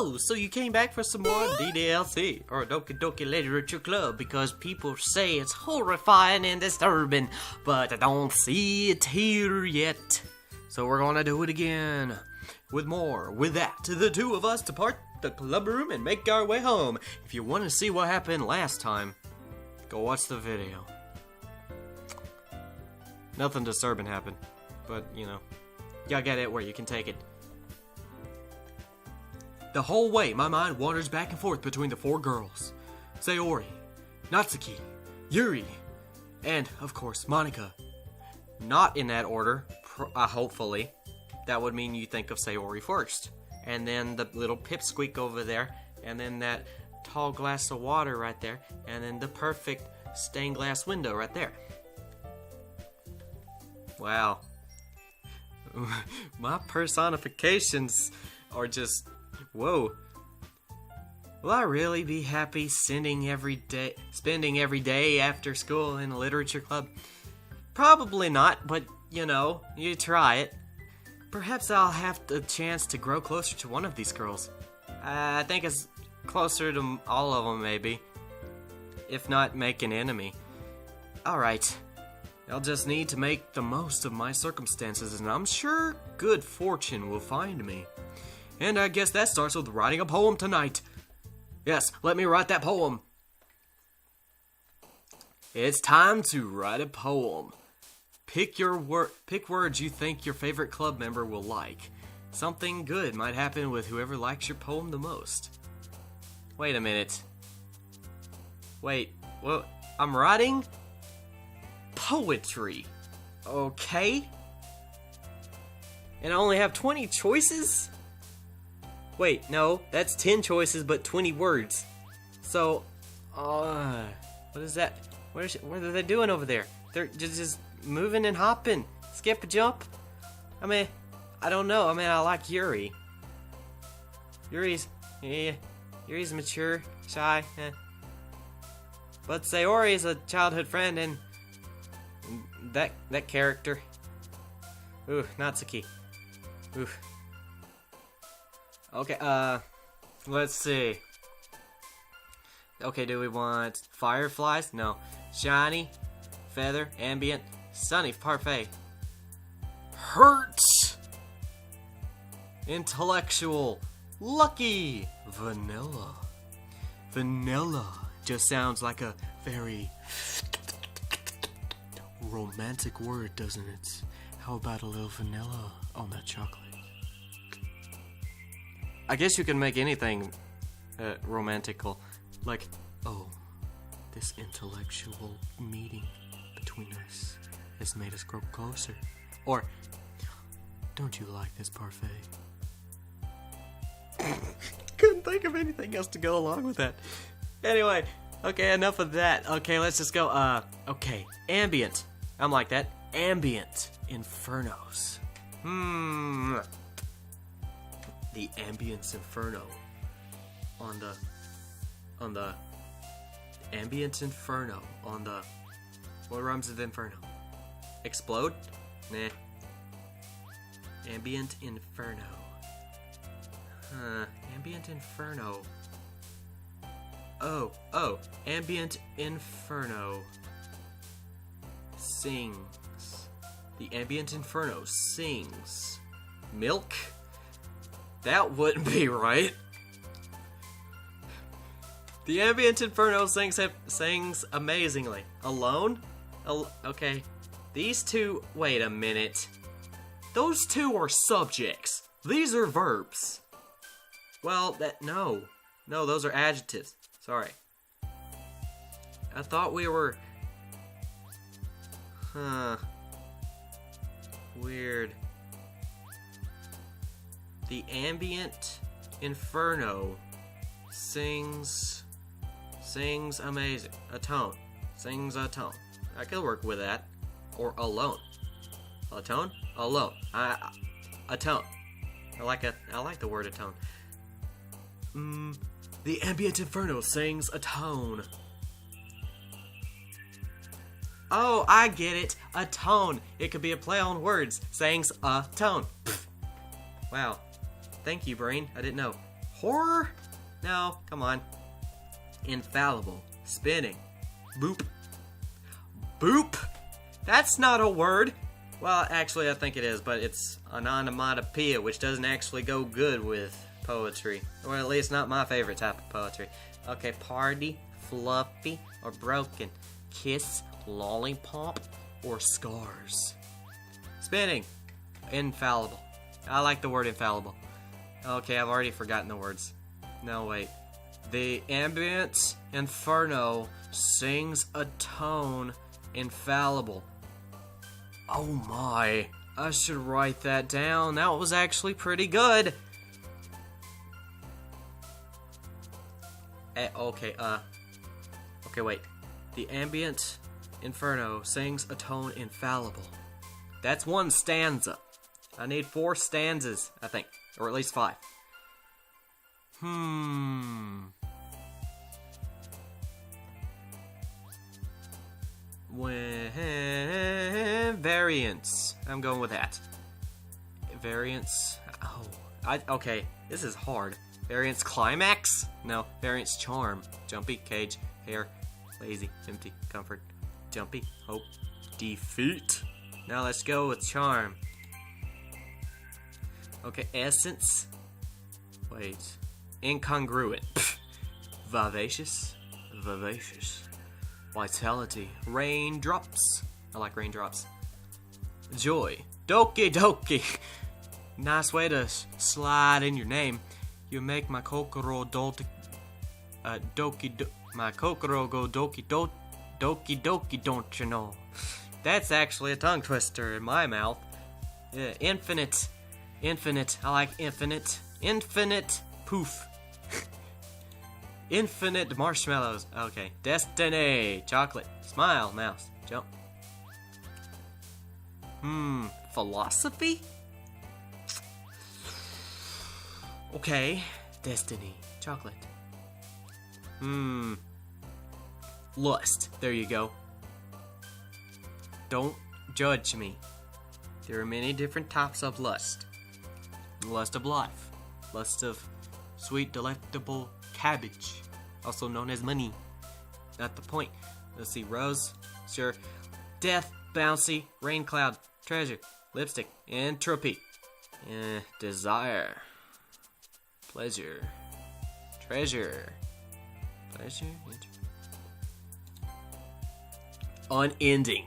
Oh, so you came back for some more DDLC, or Doki Doki Literature Club, because people say it's horrifying and disturbing, but I don't see it here yet. So we're gonna do it again, with more. With that, the two of us depart the club room and make our way home. If you want to see what happened last time, go watch the video. Nothing disturbing happened, but, you know, y'all get it where you can take it. The whole way, my mind wanders back and forth between the four girls. Sayori, Natsuki, Yuri, and, of course, Monika. Not in that order, hopefully. That would mean you think of Sayori first. And then the little pipsqueak over there. And then that tall glass of water right there. And then the perfect stained glass window right there. Wow. My personifications are just... Whoa. Will I really be happy spending every day after school in a literature club? Probably not, but, you know, you try it. Perhaps I'll have the chance to grow closer to one of these girls. I think it's closer to all of them, maybe. If not, make an enemy. Alright. I'll just need to make the most of my circumstances, and I'm sure good fortune will find me. And I guess that starts with writing a poem tonight. Yes, let me write that poem. It's time to write a poem. Pick words you think your favorite club member will like. Something good might happen with whoever likes your poem the most. Wait a minute. Wait, well, I'm writing poetry. Okay? And I only have 20 choices? Wait, no, that's 10 choices, but 20 words. So, what is that? What are they doing over there? They're just moving and hopping. Skip a jump? I mean, I don't know. I mean, I like Yuri. Yuri's mature, shy. But Sayori is a childhood friend, and that character. Ooh, Natsuki. Ooh. Okay, let's see. Okay, do we want fireflies? No. Shiny, feather, ambient, sunny, parfait. Hurt! Intellectual, lucky, vanilla. Vanilla just sounds like a very romantic word, doesn't it? How about a little vanilla on that chocolate? I guess you can make anything romantical. Like, oh, this intellectual meeting between us has made us grow closer. Or, don't you like this parfait? Couldn't think of anything else to go along with that. Anyway, okay, enough of that. Okay, let's just go, okay, ambient. I'm like that. Ambient infernos. The ambience inferno on the ambient inferno on the what rhymes with inferno? Explode? Nah. Ambient inferno. Ambient inferno. Oh, ambient inferno sings. The ambient inferno sings. Milk? That wouldn't be right. The ambient inferno sings amazingly. Alone? Okay. These two... Wait a minute. Those two are subjects. These are verbs. Well, no. No, those are adjectives. Sorry. I thought we were... Weird. The ambient inferno sings amazing. A tone. Sings a tone. I could work with that. Or alone. A tone? Alone. A tone. I like the word atone. The ambient inferno sings a tone. Oh, I get it. A tone. It could be a play on words. Sings a tone. Pfft. Wow. Thank you, brain. I didn't know. Horror? No, come on. Infallible. Spinning. Boop. Boop? That's not a word. Well, actually, I think it is, but it's an onomatopoeia, which doesn't actually go good with poetry. Or at least not my favorite type of poetry. Okay, party, fluffy, or broken. Kiss, lollipop, or scars. Spinning. Infallible. I like the word infallible. Okay, I've already forgotten the words. No, wait. The ambient inferno sings a tone infallible. Oh my. I should write that down. That was actually pretty good. Okay, wait. The ambient inferno sings a tone infallible. That's one stanza. I need 4 stanzas, I think. Or at least 5. Variance. I'm going with that. Variance. Oh. Okay. This is hard. Variance climax? No. Variance charm. Jumpy, cage, hair, lazy, empty, comfort. Jumpy, hope, defeat. Now let's go with charm. Okay, essence. Wait. Incongruent. Vivacious. Vivacious. Vitality. Raindrops. I like raindrops. Joy. Doki Doki. Nice way to slide in your name. You make my kokoro my kokoro go doki doki, don't you know? That's actually a tongue twister in my mouth. Infinite. I like infinite. Infinite poof. Infinite marshmallows. Okay. Destiny. Chocolate. Smile. Mouse. Jump. Philosophy? Okay. Destiny. Chocolate. Lust. There you go. Don't judge me. There are many different types of lust. Lust of life. Lust of sweet, delectable cabbage. Also known as money. Not the point. Let's see. Rose. Sure. Death. Bouncy. Rain cloud. Treasure. Lipstick. Entropy. Desire. Pleasure. Treasure. Pleasure. Unending.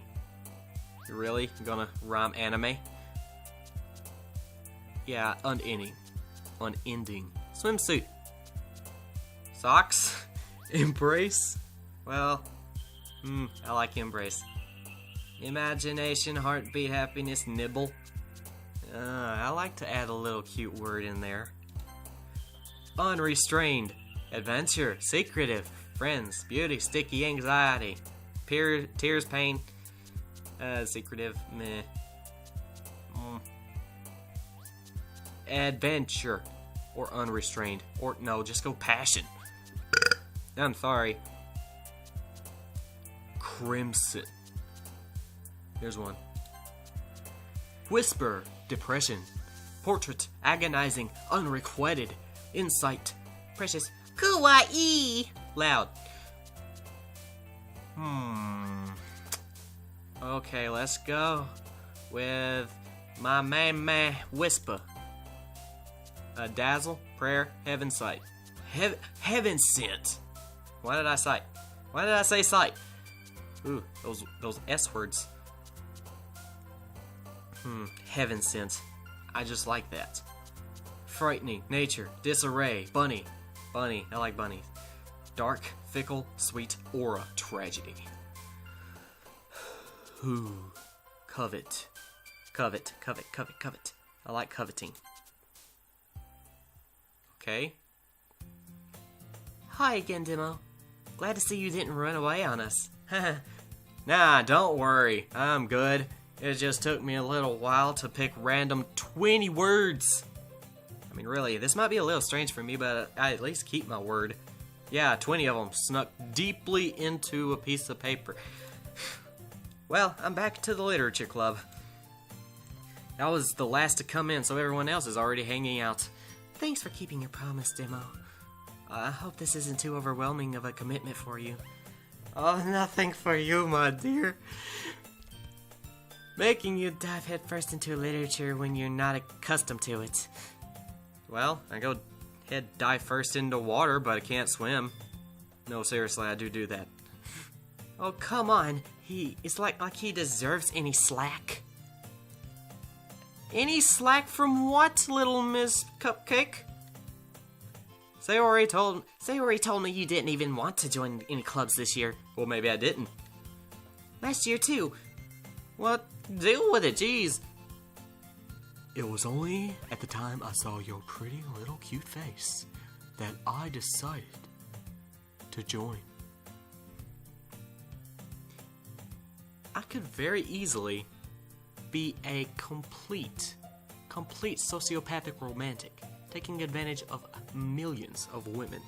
You really gonna rhyme anime? Yeah, unending. Unending. Swimsuit. Socks. Embrace. Well, I like embrace. Imagination, heartbeat, happiness, nibble. I like to add a little cute word in there. Unrestrained. Adventure. Secretive. Friends. Beauty. Sticky. Anxiety. Tears. Pain. Secretive. Meh. Adventure. Or unrestrained. Or no, just go passion. I'm sorry. Crimson. Here's one. Whisper. Depression. Portrait. Agonizing. Unrequited. Insight. Precious. Kawaii. Loud. Okay, let's go with my man Whisper. Dazzle. Prayer. Heaven sight. Heaven sent. Why did I sight? Why did I say sight? Ooh, those S words. Heaven sent. I just like that. Frightening. Nature. Disarray. Bunny. I like bunnies. Dark. Fickle. Sweet. Aura. Tragedy. Covet. I like coveting. Okay. Hi again, Demo. Glad to see you didn't run away on us. Nah, don't worry. I'm good. It just took me a little while to pick random 20 words. I mean, really, this might be a little strange for me, but I at least keep my word. Yeah, 20 of them snuck deeply into a piece of paper. Well, I'm back to the literature club. I was the last to come in, so everyone else is already hanging out. Thanks for keeping your promise, Demo. I hope this isn't too overwhelming of a commitment for you. Oh, nothing for you, my dear. Making you dive headfirst into literature when you're not accustomed to it. Well, I go dive first into water, but I can't swim. No, seriously, I do that. Oh, come on. It's like he deserves any slack. Any slack from what, little Miss Cupcake? Sayori told me you didn't even want to join any clubs this year. Well, maybe I didn't. Last year, too. What? Deal with it, jeez. It was only at the time I saw your pretty little cute face that I decided to join. I could very easily be a complete sociopathic romantic, taking advantage of millions of women,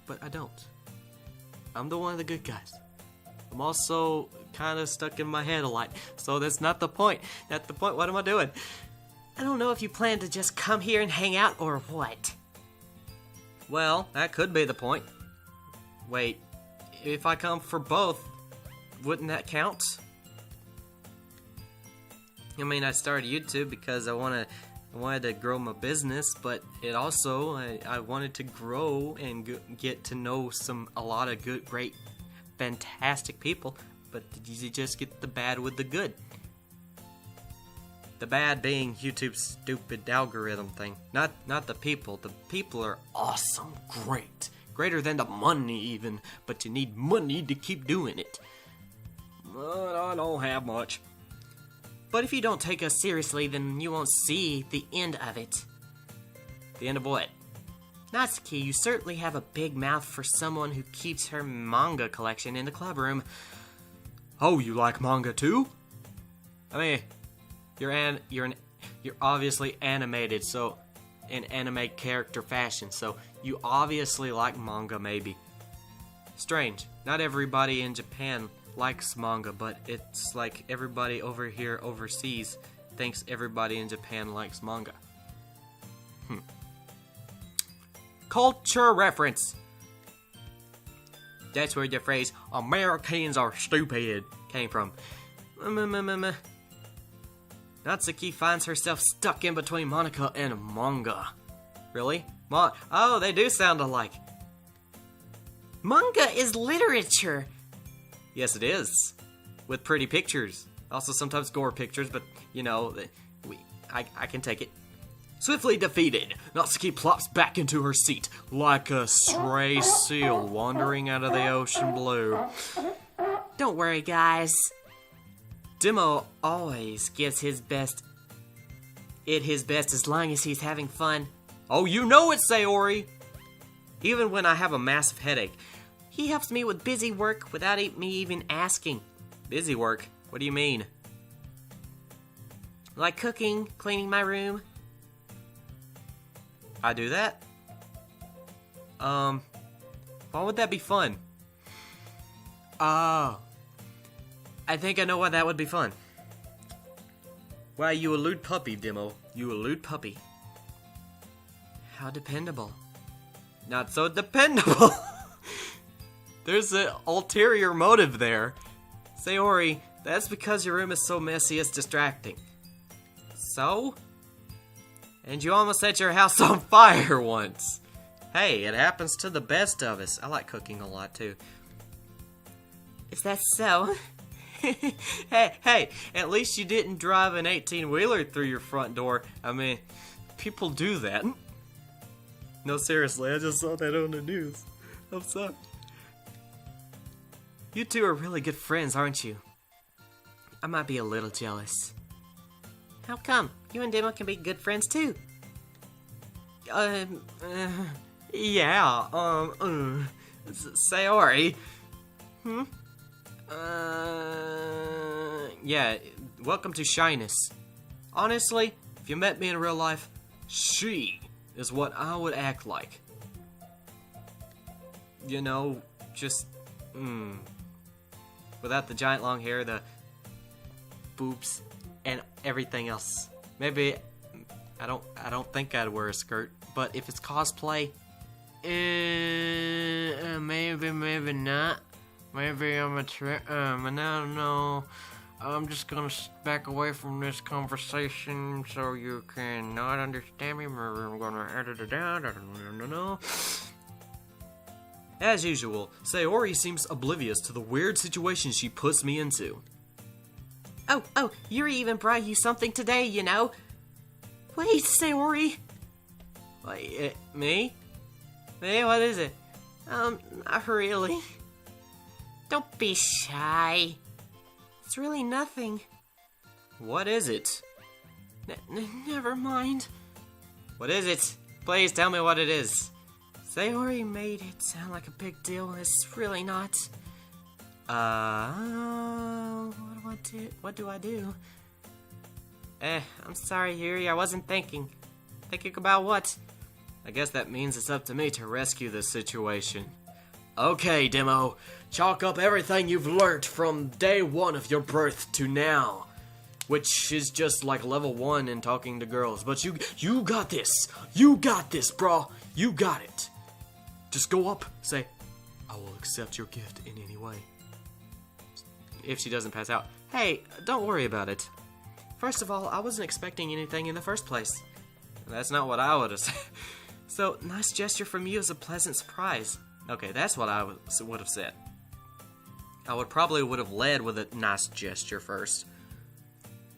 but I don't. I'm the one of the good guys. I'm also kind of stuck in my head a lot, so that's not the point. Not the point. What am I doing? I don't know if you plan to just come here and hang out or what. Well, that could be the point. Wait, if I come for both, wouldn't that count? I mean, I started YouTube because I wanted to grow my business, but it also I wanted to grow and get to know a lot of good, great, fantastic people. But you just get the bad with the good. The bad being YouTube's stupid algorithm thing, not the people. The people are awesome, greater than the money even. But you need money to keep doing it. But I don't have much. But if you don't take us seriously, then you won't see the end of it. The end of what? Natsuki, you certainly have a big mouth for someone who keeps her manga collection in the club room. Oh, you like manga too? I mean, you're obviously animated, so in anime character fashion, so you obviously like manga, maybe. Strange. Not everybody in Japan likes manga, but it's like everybody over here overseas thinks everybody in Japan likes manga. Culture reference. That's where the phrase "Americans are stupid" came from. Natsuki finds herself stuck in between Monica and manga. Really? Oh, they do sound alike. Manga is literature. Yes, it is. With pretty pictures. Also sometimes gore pictures, but, you know, I can take it. Swiftly defeated, Natsuki plops back into her seat like a stray seal wandering out of the ocean blue. Don't worry, guys. Demo always gives his best as long as he's having fun. Oh, you know it, Sayori! Even when I have a massive headache. He helps me with busy work without me even asking. Busy work? What do you mean? Like cooking, cleaning my room. I do that? Why would that be fun? Oh. I think I know why that would be fun. Why, you a lewd puppy, Demo. You a lewd puppy. How dependable. Not so dependable. There's an ulterior motive there. Sayori, that's because your room is so messy it's distracting. So? And you almost set your house on fire once. Hey, it happens to the best of us. I like cooking a lot too. Is that so? Hey, at least you didn't drive an 18-wheeler through your front door. I mean, people do that. No, seriously, I just saw that on the news. I'm sorry. You two are really good friends, aren't you? I might be a little jealous. How come? You and Demo can be good friends too. Sayori. Yeah, welcome to shyness. Honestly, if you met me in real life, she is what I would act like. You know, just, without the giant long hair, the boobs, and everything else. Maybe I don't think I'd wear a skirt, But if it's cosplay, maybe not. Maybe I'm a I don't know. I'm just gonna back away from this conversation so you can not understand me. I'm gonna edit it out. I don't know. As usual, Sayori seems oblivious to the weird situation she puts me into. Oh, Yuri even brought you something today, you know. Wait, Sayori. Wait, me? Hey, what is it? Not really. Don't be shy. It's really nothing. What is it? Never mind. What is it? Please tell me what it is. Sayori made it sound like a big deal. It's really not. What do I do? I'm sorry, Yuri. I wasn't thinking. Thinking about what? I guess that means it's up to me to rescue this situation. Okay, Demo. Chalk up everything you've learnt from day 1 of your birth to now. Which is just like level 1 in talking to girls. But you got this. You got this, bro. You got it. Just go up, say, I will accept your gift in any way. If she doesn't pass out. Hey, don't worry about it. First of all, I wasn't expecting anything in the first place. That's not what I would have said. So, nice gesture from you is a pleasant surprise. Okay, that's what I would have said. I would have led with a nice gesture first.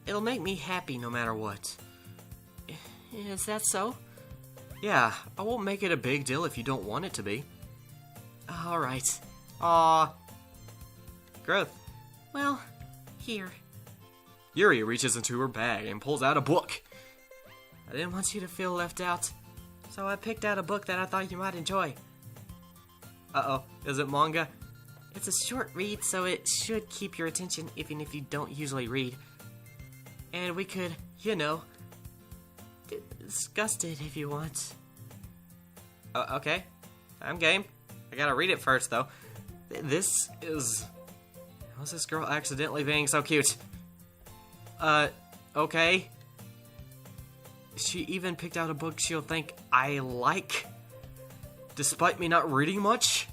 It'll make me happy no matter what. Is that so? Yeah, I won't make it a big deal if you don't want it to be. Alright. Aww. Growth. Well, here. Yuri reaches into her bag and pulls out a book. I didn't want you to feel left out, so I picked out a book that I thought you might enjoy. Uh-oh, is it manga? It's a short read, so it should keep your attention even if you don't usually read. And we could, discuss it if you want. Okay, I'm game. I gotta read it first, though. This is... How's this girl accidentally being so cute? Okay. She even picked out a book she'll think I like, despite me not reading much?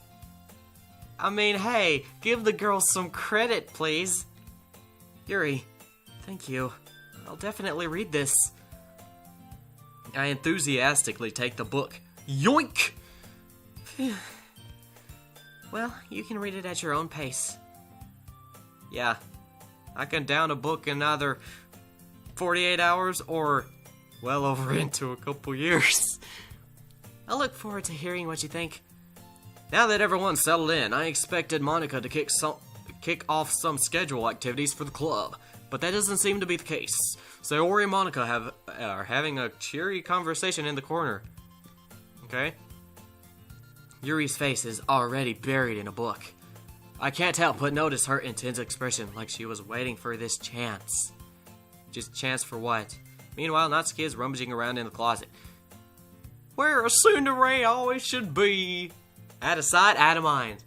I mean, hey, give the girl some credit, please. Yuri, thank you. I'll definitely read this. I enthusiastically take the book. Yoink! Well, you can read it at your own pace. Yeah, I can down a book in either 48 hours or well over into a couple years. I look forward to hearing what you think. Now that everyone's settled in, I expected Monica to kick off some schedule activities for the club, but that doesn't seem to be the case. Sayori and Monica are having a cheery conversation in the corner. Okay? Yuri's face is already buried in a book. I can't help but notice her intense expression, like she was waiting for this chance. Just chance for what? Meanwhile, Natsuki is rummaging around in the closet. Where a tsundere always should be. Out of sight, out of mind.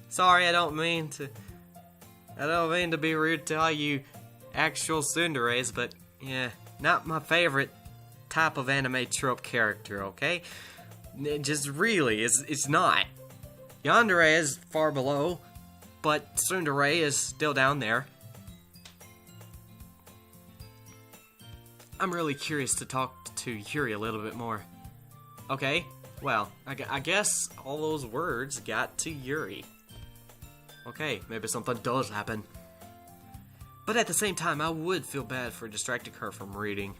Sorry, I don't mean to be rude to all you actual tsunderes, but yeah, not my favorite type of anime trope character, okay? It just really, it's not. Yandere is far below, but tsundere is still down there. I'm really curious to talk to Yuri a little bit more. Okay, well, I guess all those words got to Yuri. Okay, maybe something does happen. But at the same time, I would feel bad for distracting her from reading.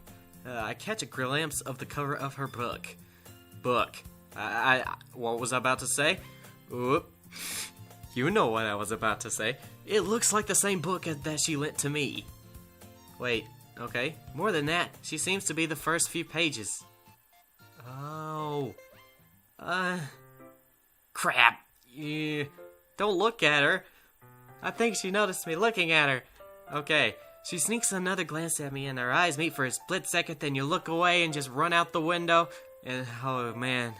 I catch a glimpse of the cover of her book. What was I about to say? Oop. You know what I was about to say. It looks like the same book that she lent to me. Wait, okay. More than that, she seems to be the first few pages. Oh. Crap. Yeah. Don't look at her. I think she noticed me looking at her. Okay. She sneaks another glance at me and our eyes meet for a split second, then you look away and just run out the window. And, oh man.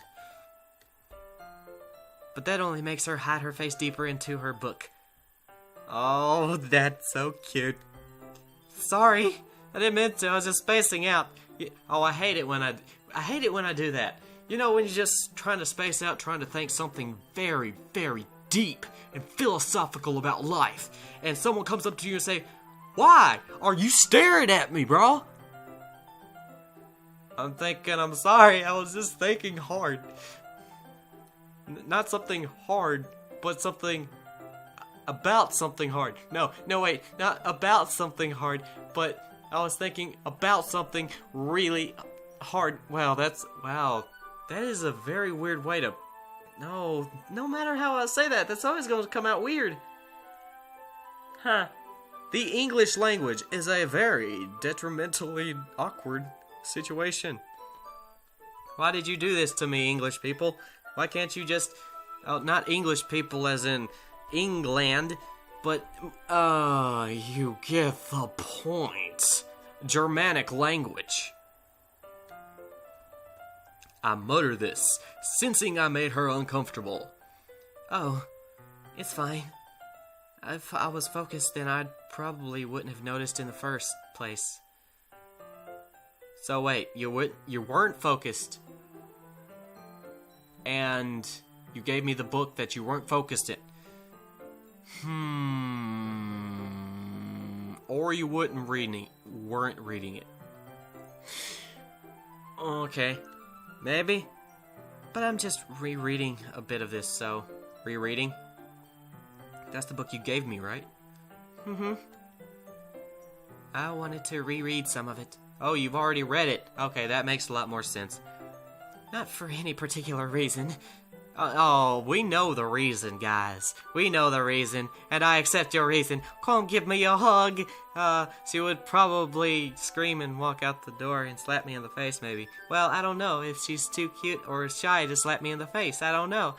But that only makes her hide her face deeper into her book. Oh, that's so cute. Sorry. I didn't mean to. I was just spacing out. Oh, I hate it when I do that. You know, when you're just trying to space out, trying to think something very, very deep and philosophical about life, and someone comes up to you and say, "Why are you staring at me, bro?" I'm thinking, I'm sorry, I was just thinking hard. Not something hard, but something about something hard. No, wait, not about something hard, but I was thinking about something really hard. Wow, that is a very weird way to... No matter how I say that, that's always going to come out weird. Huh. The English language is a very detrimentally awkward situation. Why did you do this to me, English people? Why can't you just... Oh, not English people as in England, but... you get the point. Germanic language. I mutter this, sensing I made her uncomfortable. Oh, it's fine. If I was focused, then I probably wouldn't have noticed in the first place. So wait, you weren't focused, and you gave me the book that you weren't focused in. Or you weren't reading it. Okay, maybe. But I'm just rereading a bit of this, so... Rereading? That's the book you gave me, right? I wanted to reread some of it. Oh, you've already read it. Okay, that makes a lot more sense. Not for any particular reason. Oh, we know the reason, guys. We know the reason, and I accept your reason. Come give me a hug. She would probably scream and walk out the door and slap me in the face, maybe. Well, I don't know if she's too cute or shy to slap me in the face. I don't know.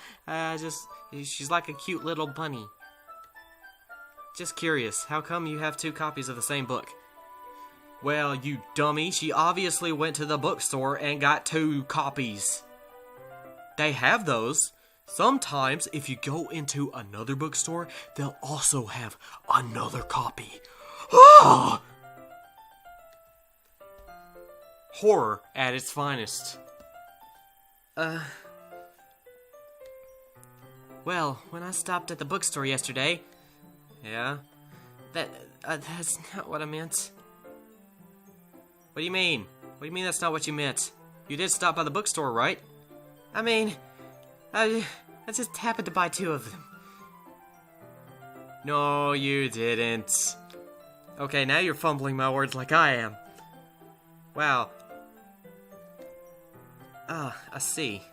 She's like a cute little bunny. Just curious, how come you have 2 copies of the same book? Well, you dummy, she obviously went to the bookstore and got 2 copies. They have those. Sometimes, if you go into another bookstore, they'll also have another copy. Horror at its finest. Well, when I stopped at the bookstore yesterday... Yeah? That's not what I meant. What do you mean? What do you mean that's not what you meant? You did stop by the bookstore, right? I mean, I just happened to buy 2 of them. No, you didn't. Okay, now you're fumbling my words like I am. Wow. I see.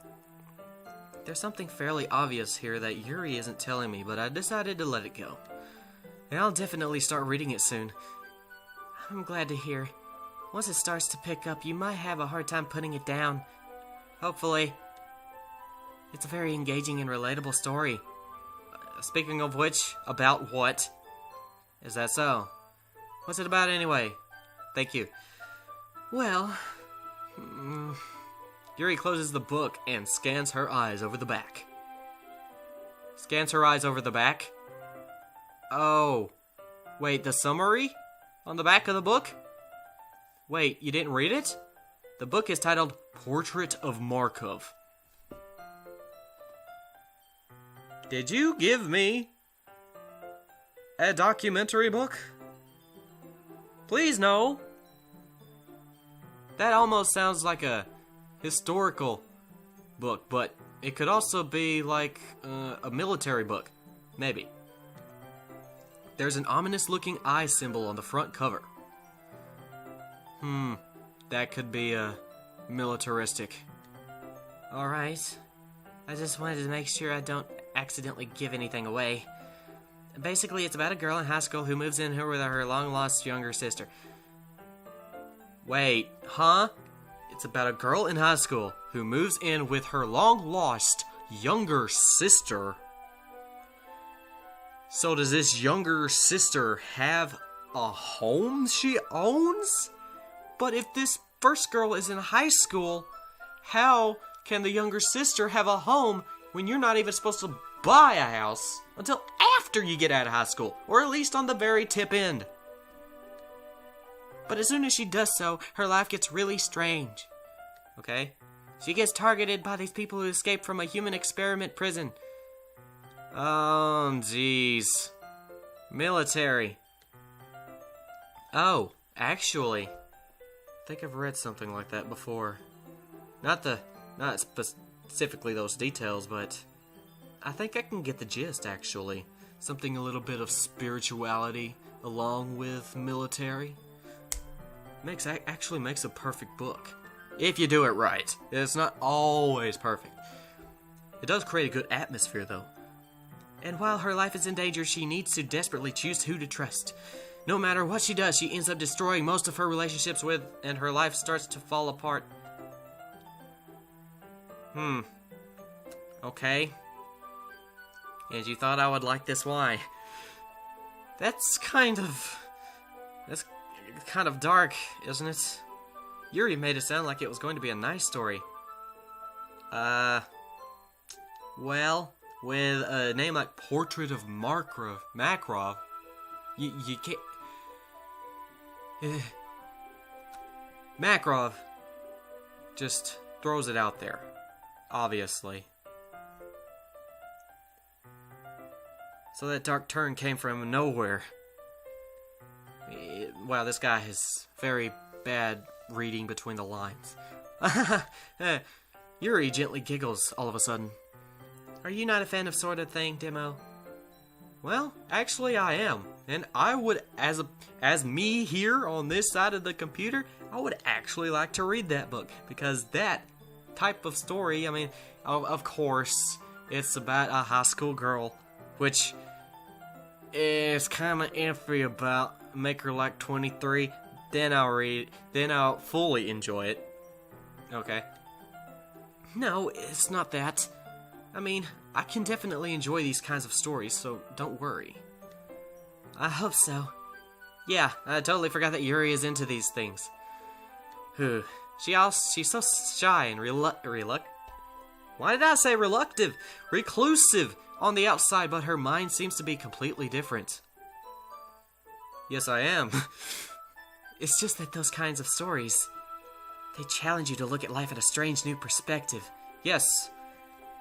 There's something fairly obvious here that Yuri isn't telling me, but I decided to let it go. And I'll definitely start reading it soon. I'm glad to hear. Once it starts to pick up, you might have a hard time putting it down. Hopefully. It's a very engaging and relatable story. Speaking of which, about what? Is that so? What's it about anyway? Thank you. Well... Yuri closes the book and scans her eyes over the back. Scans her eyes over the back? Oh. Wait, the summary? On the back of the book? Wait, you didn't read it? The book is titled Portrait of Markov. Did you give me a documentary book? Please no. That almost sounds like a historical book, but it could also be like a military book. Maybe. There's an ominous-looking eye symbol on the front cover. That could be militaristic. Alright. I just wanted to make sure I don't accidentally give anything away. Basically, it's about a girl in high school who moves in here with her long-lost younger sister. Wait, huh? It's about a girl in high school who moves in with her long-lost younger sister. So does this younger sister have a home she owns? But if this first girl is in high school, how can the younger sister have a home when you're not even supposed to buy a house until after you get out of high school, or at least on the very tip end? But as soon as she does so, her life gets really strange. Okay? She gets targeted by these people who escaped from a human experiment prison. Oh, jeez. Military. Oh, actually, I think I've read something like that before. Not specifically those details, but I think I can get the gist, actually. Something a little bit of spirituality along with military. Actually makes a perfect book. If you do it right. It's not always perfect. It does create a good atmosphere, though. And while her life is in danger, she needs to desperately choose who to trust. No matter what she does, she ends up destroying most of her relationships with, and her life starts to fall apart. Okay. And you thought I would like this, why? That's kind of dark, isn't it? Yuri made it sound like it was going to be a nice story. Well, with a name like Portrait of Makarov, you can't... Makarov just throws it out there, obviously. So that dark turn came from nowhere. Wow, this guy has very bad reading between the lines. Yuri gently giggles all of a sudden. Are you not a fan of sort of thing, Demo? Well, actually I am. And I would, as me here on this side of the computer, I would actually like to read that book. Because that type of story, I mean, of course, it's about a high school girl, which is kind of iffy about. Make her like 23, then I'll read it, then I'll fully enjoy it. Okay. No, it's not that. I mean, I can definitely enjoy these kinds of stories, so don't worry. I hope so. Yeah, I totally forgot that Yuri is into these things. She's so shy and why did I say reluctant? Reclusive on the outside, but her mind seems to be completely different. Yes, I am. It's just that those kinds of stories, they challenge you to look at life at a strange new perspective. Yes,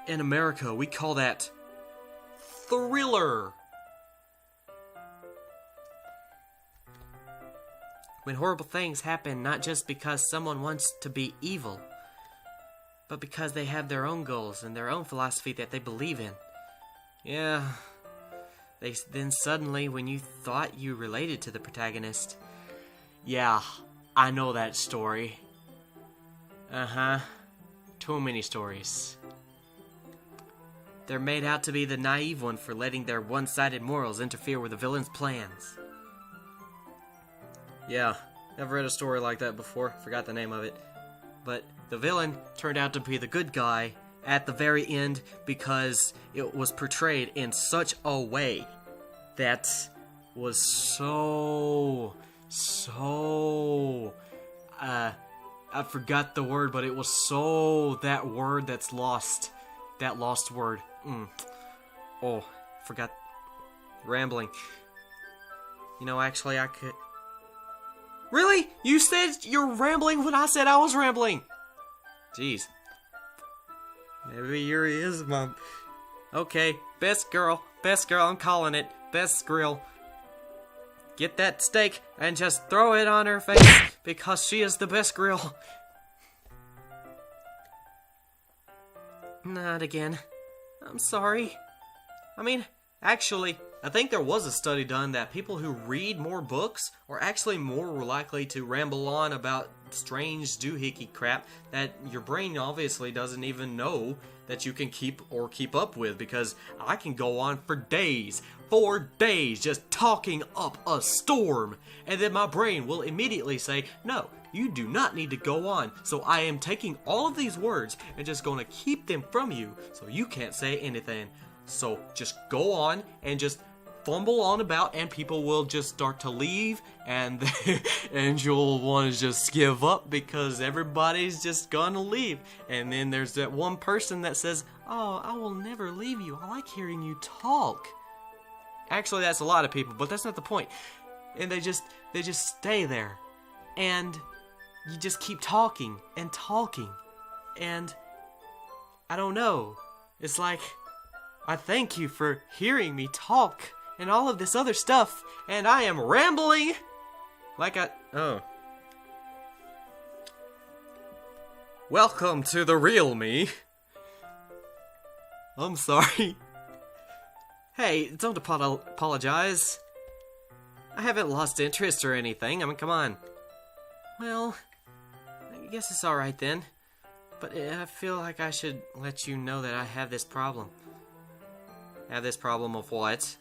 in America, we call that thriller. When horrible things happen, not just because someone wants to be evil, but because they have their own goals and their own philosophy that they believe in. Yeah. Then suddenly, when you thought you related to the protagonist... Yeah, I know that story. Uh-huh. Too many stories. They're made out to be the naive one for letting their one-sided morals interfere with the villain's plans. Yeah, I've read a story like that before. Forgot the name of it. But the villain turned out to be the good guy at the very end because it was portrayed in such a way that was I forgot the word, but it was so that word that's lost. That lost word. Oh, forgot. Rambling. You know, actually I could... Really? You said you're rambling when I said I was rambling! Jeez. Maybe Yuri is my... Okay, best girl, I'm calling it. Best grill. Get that steak and just throw it on her face because she is the best grill. Not again. I'm sorry. I mean, actually, I think there was a study done that people who read more books are actually more likely to ramble on about strange doohickey crap that your brain obviously doesn't even know that you can keep up with, because I can go on for days just talking up a storm, and then my brain will immediately say, no, you do not need to go on. So I am taking all of these words and just going to keep them from you so you can't say anything. So just go on and just fumble on about, and people will just start to leave, and and you'll want to just give up because everybody's just gonna leave. And then there's that one person that says, oh, I will never leave you. I like hearing you talk. Actually, that's a lot of people, but that's not the point. And they just stay there, and you just keep talking and talking, and I don't know. It's like, I thank you for hearing me talk and all of this other stuff, and I am rambling like oh. Welcome to the real me. I'm sorry. Hey, don't apologize. I haven't lost interest or anything. I mean, come on. Well, I guess it's alright then. But I feel like I should let you know that I have this problem. Have this problem of what?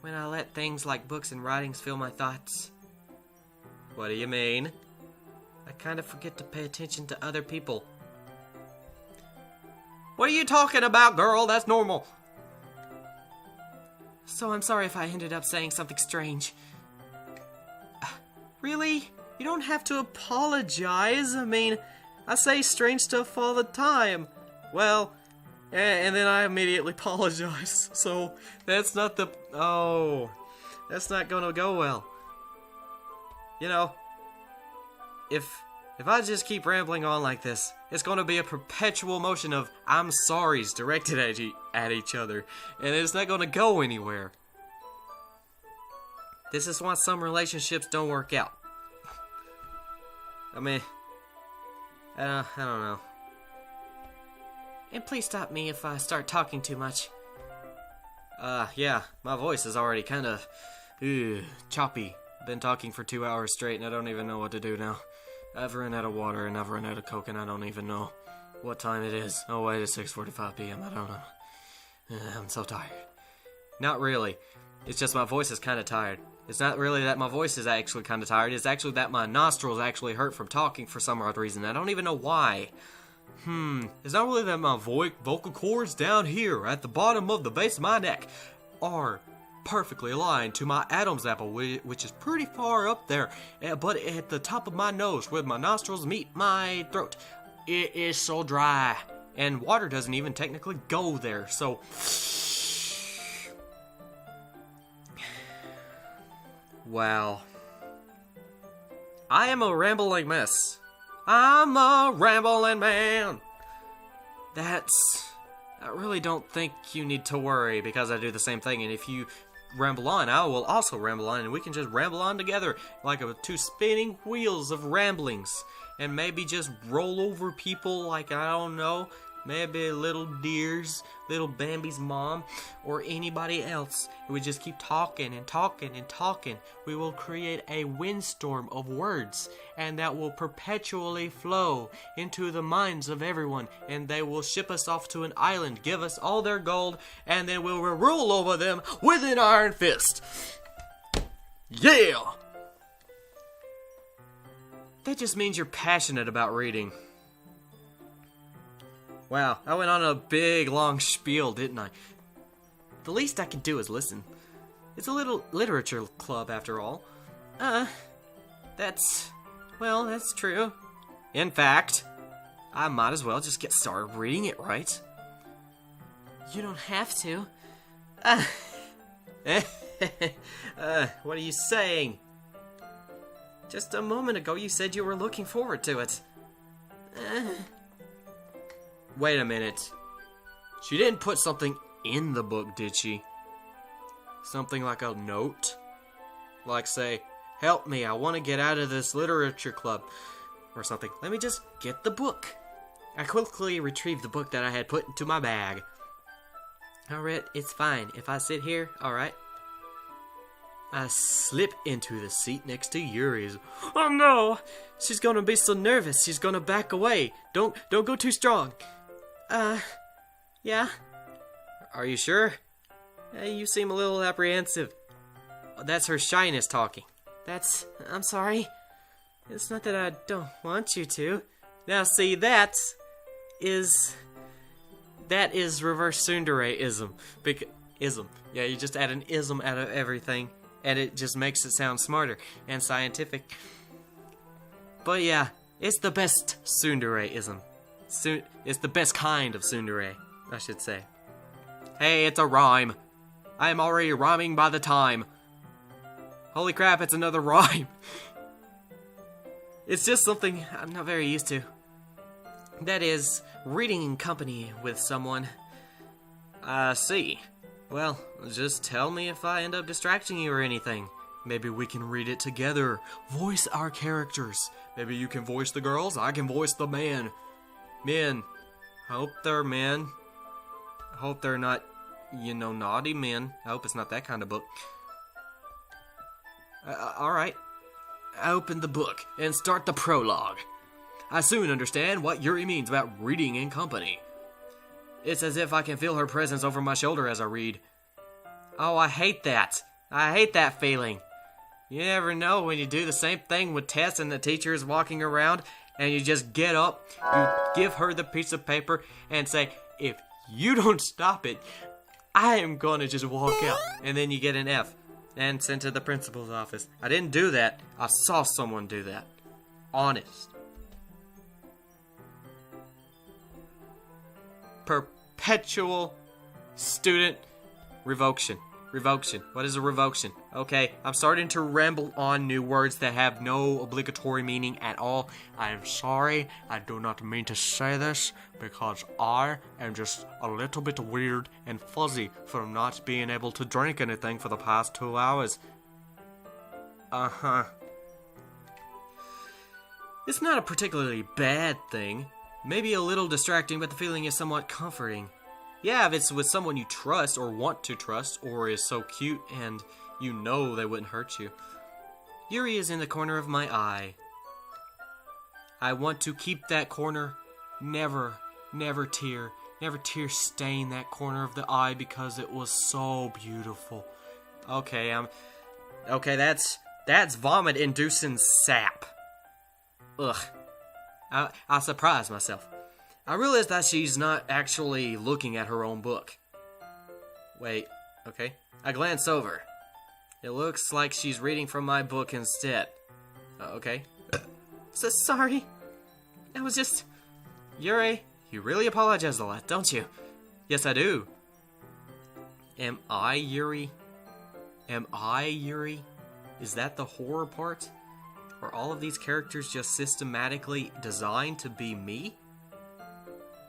When I let things like books and writings fill my thoughts. What do you mean? I kind of forget to pay attention to other people. What are you talking about, girl? That's normal. So I'm sorry if I ended up saying something strange. Really? You don't have to apologize. I mean, I say strange stuff all the time. Well, and then I immediately apologize. So that's not the... Oh, that's not gonna go well. You know, if I just keep rambling on like this, it's gonna be a perpetual motion of I'm sorries directed at each other, and it's not gonna go anywhere. This is why some relationships don't work out. I mean, I don't know. And please stop me if I start talking too much. Yeah, my voice is already kind of choppy. Been talking for 2 hours straight and I don't even know what to do now. I've run out of water and I've run out of Coke and I don't even know what time it is. Oh wait, it's 6:45 p.m. I don't know. I'm so tired. Not really. It's just my voice is kind of tired. It's not really that my voice is actually kind of tired. It's actually that my nostrils actually hurt from talking for some odd reason. I don't even know why. It's not really that my vocal cords down here at the bottom of the base of my neck are perfectly aligned to my Adam's apple, which is pretty far up there, but at the top of my nose where my nostrils meet my throat, it is so dry, and water doesn't even technically go there, so... Wow. I am a rambling mess. I'm a rambling man. I really don't think you need to worry because I do the same thing, and if you ramble on, I will also ramble on, and we can just ramble on together like two spinning wheels of ramblings, and maybe just roll over people like, I don't know, maybe little deers, little Bambi's mom, or anybody else. We just keep talking and talking and talking. We will create a windstorm of words, and that will perpetually flow into the minds of everyone, and they will ship us off to an island, give us all their gold, and then we'll rule over them with an iron fist. Yeah! That just means you're passionate about reading. Wow, I went on a big, long spiel, didn't I? The least I can do is listen. It's a little literature club, after all. That's true. In fact, I might as well just get started reading it, right? You don't have to. What are you saying? Just a moment ago you said you were looking forward to it. Wait a minute. She didn't put something in the book, did she? Something like a note? Like, say, help me, I want to get out of this literature club. Or something. Let me just get the book. I quickly retrieved the book that I had put into my bag. Alright, it's fine. If I sit here, alright. I slip into the seat next to Yuri's. Oh no! She's gonna be so nervous, she's gonna back away. Don't go too strong. Yeah? Are you sure? You seem a little apprehensive. That's her shyness talking. I'm sorry. It's not that I don't want you to. Now see, that is reverse tsundere-ism. Yeah, you just add an ism out of everything, and it just makes it sound smarter and scientific. But yeah, it's the best tsundere-ism. It's the best kind of tsundere, I should say. Hey, it's a rhyme. I am already rhyming by the time. Holy crap, it's another rhyme. It's just something I'm not very used to. That is, reading in company with someone. I see. Well, just tell me if I end up distracting you or anything. Maybe we can read it together. Voice our characters. Maybe you can voice the girls, I can voice the man. Men. Hope they're men. Hope they're not, naughty men. I hope it's not that kind of book. Alright. I open the book and start the prologue. I soon understand what Yuri means about reading in company. It's as if I can feel her presence over my shoulder as I read. Oh, I hate that. I hate that feeling. You never know when you do the same thing with tests and the teacher is walking around and you just get up, you give her the piece of paper and say, if you don't stop it, I am going to just walk out. And then you get an F and sent to the principal's office. I didn't do that. I saw someone do that. Honest. Perpetual student revocation. Revocation. What is a revocation? Okay, I'm starting to ramble on new words that have no obligatory meaning at all. I am sorry. I do not mean to say this because I am just a little bit weird and fuzzy from not being able to drink anything for the past 2 hours. Uh-huh. It's not a particularly bad thing. Maybe a little distracting, but the feeling is somewhat comforting. Yeah, if it's with someone you trust or want to trust, or is so cute and you know they wouldn't hurt you. Yuri is in the corner of my eye. I want to keep that corner. Never tear stain that corner of the eye because it was so beautiful. Okay, that's vomit-inducing sap. Ugh. I surprised myself. I realized that she's not actually looking at her own book. Wait, okay. I glance over. It looks like she's reading from my book instead. Okay. So sorry. I was just... Yuri, you really apologize a lot, don't you? Yes, I do. Am I Yuri? Is that the horror part? Are all of these characters just systematically designed to be me?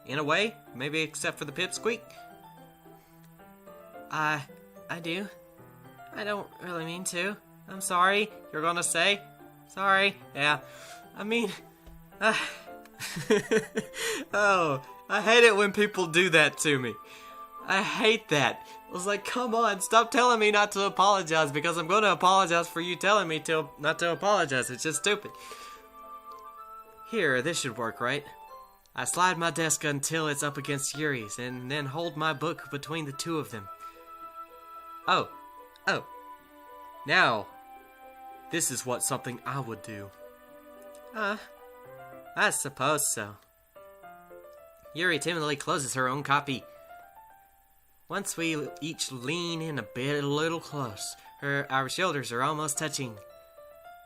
In a way, maybe except for the pipsqueak. I do. I don't really mean to. I'm sorry. You're gonna say? Sorry. Yeah. I mean... Oh, I hate it when people do that to me. I hate that. I was like, come on, stop telling me not to apologize because I'm going to apologize for you telling me not to apologize. It's just stupid. Here, this should work, right? I slide my desk until it's up against Yuri's and then hold my book between the two of them. Oh. Now, this is something I would do. I suppose so. Yuri timidly closes her own copy. Once we each lean in a little close, our shoulders are almost touching.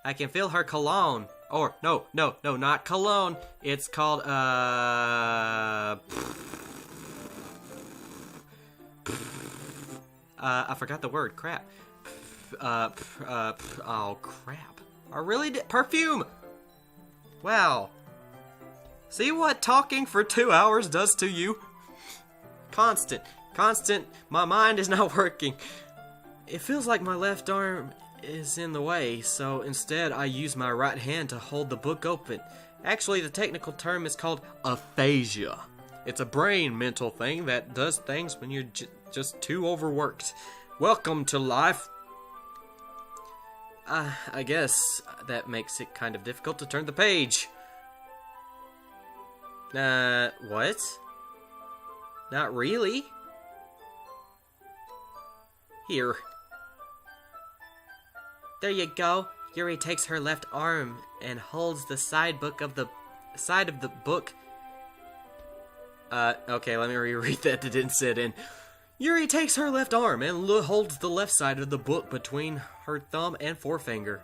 I can feel her cologne. Or, no, not cologne. It's called, I forgot the word. Crap. Oh, crap. I really did. Perfume! Wow. See what talking for 2 hours does to you? Constant. My mind is not working. It feels like my left arm is in the way, so instead I use my right hand to hold the book open. Actually, the technical term is called aphasia. It's a brain mental thing that does things when you're just too overworked. Welcome to life. I guess that makes it kind of difficult to turn the page. What? Not really. Here. There you go. Yuri takes her left arm and holds the side of the book. Okay, let me reread that. It didn't sit in. Yuri takes her left arm and holds the left side of the book between her thumb and forefinger.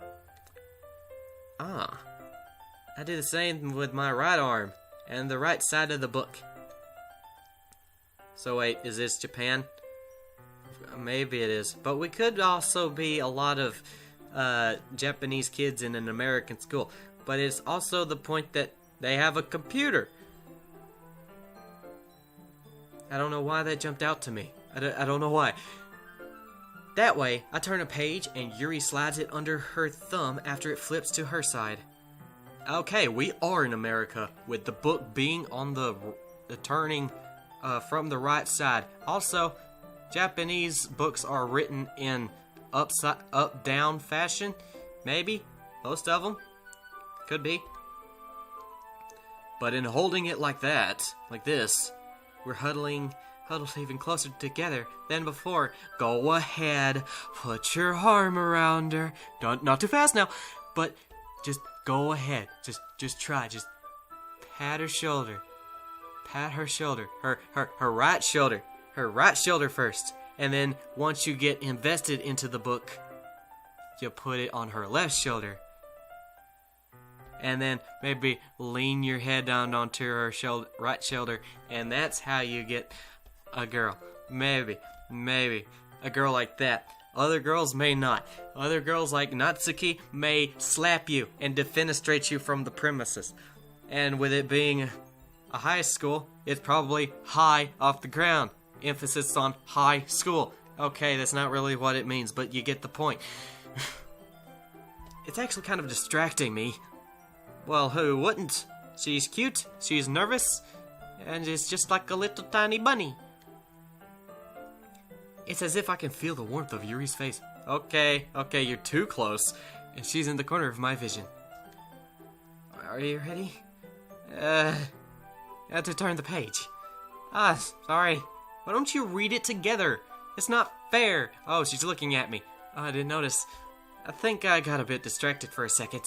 I do the same with my right arm and the right side of the book. So wait, is this Japan? Maybe it is. But we could also be a lot of Japanese kids in an American school. But it's also the point that they have a computer. I don't know why that jumped out to me. I don't know why. That way, I turn a page and Yuri slides it under her thumb after it flips to her side. Okay, we are in America, with the book being on the turning from the right side. Also, Japanese books are written in up-down fashion. Maybe. Most of them. Could be. But in holding it like that, like this, we're huddled even closer together than before. Go ahead, put your arm around her. Not too fast now, but just go ahead. Just try. Just pat her shoulder. Pat her shoulder. Her right shoulder. Her right shoulder first. And then once you get invested into the book, you put it on her left shoulder. And then maybe lean your head down onto her right shoulder. And that's how you get a girl. Maybe. A girl like that. Other girls may not. Other girls like Natsuki may slap you and defenestrate you from the premises. And with it being a high school, it's probably high off the ground. Emphasis on high school. Okay, that's not really what it means, but you get the point. It's actually kind of distracting me. Well, who wouldn't? She's cute, she's nervous, and it's just like a little tiny bunny. It's as if I can feel the warmth of Yuri's face. Okay, you're too close, and she's in the corner of my vision. Are you ready? I have to turn the page. Sorry. Why don't you read it together? It's not fair. Oh, she's looking at me. Oh, I didn't notice. I think I got a bit distracted for a second.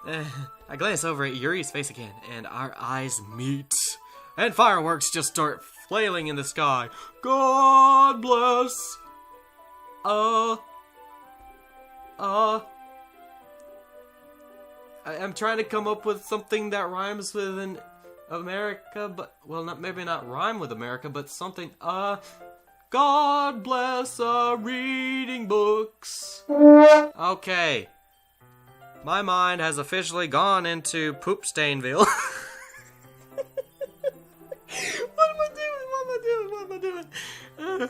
I glance over at Yuri's face again, and our eyes meet. And fireworks just start flailing in the sky. God bless. I'm trying to come up with something that rhymes with an America, but, well, maybe not rhyme with America, but something, God bless reading books. Okay. My mind has officially gone into Poopstainville. What am I doing?